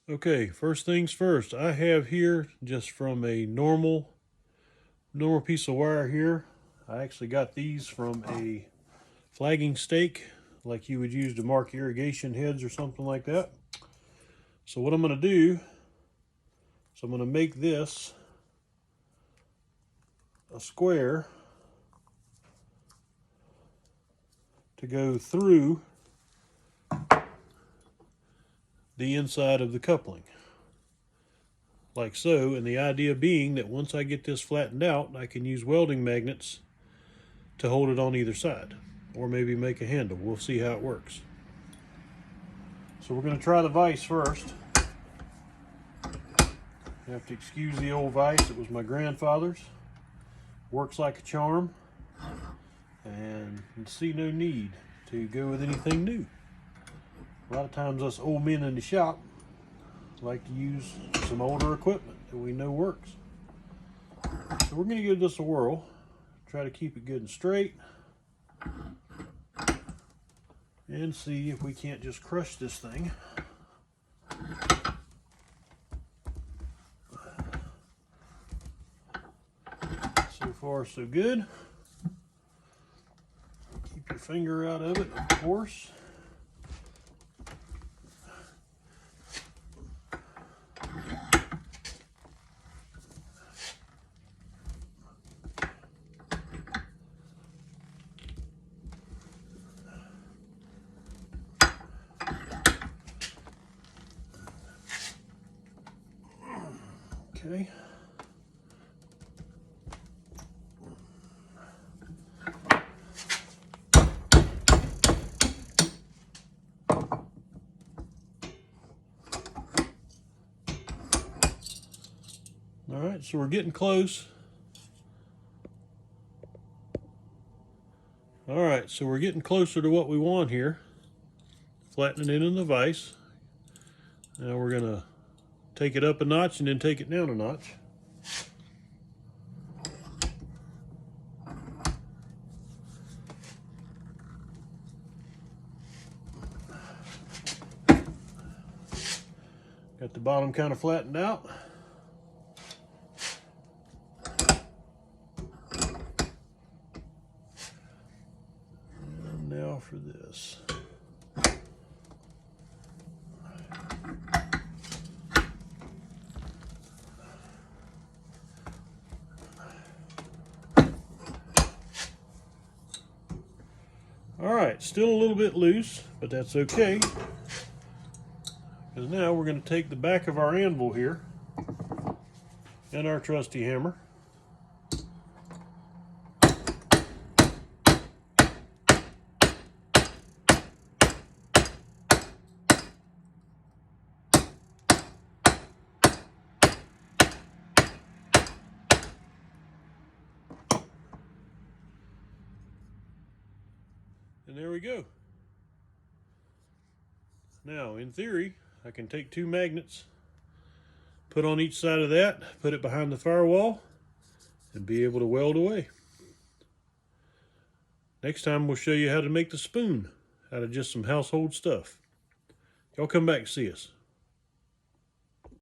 Okay, first things first. I have here just from a normal piece of wire here. I actually got these from a flagging stake like you would use to mark irrigation heads or something like that. So what I'm going to do is I'm going to make this a square to go through the inside of the coupling, like so. And the idea being that once I get this flattened out, I can use welding magnets to hold it on either side, or maybe make a handle. We'll see how it works. So we're going to try the vise first. You have to excuse the old vise. It was my grandfather's. Works like a charm, and see no need to go with anything new. A lot of times us old men in the shop like to use some older equipment that we know works. So we're going to give this a whirl. Try to keep it good and straight, and see if we can't just crush this thing. So far so good. Keep your finger out of it, of course. Okay. All right, so we're getting close. All right, so we're getting closer to what we want here. Flattening it in the vise. Now we're gonna take it up a notch and then take it down a notch. Got the bottom kind of flattened out. And now for this. All right, still a little bit loose, but that's okay. Because now we're going to take the back of our anvil here and our trusty hammer. And there we go. Now, in theory, I can take two magnets, put on each side of that, put it behind the firewall, and be able to weld away. Next time we'll show you how to make the spoon out of just some household stuff. Y'all come back and see us.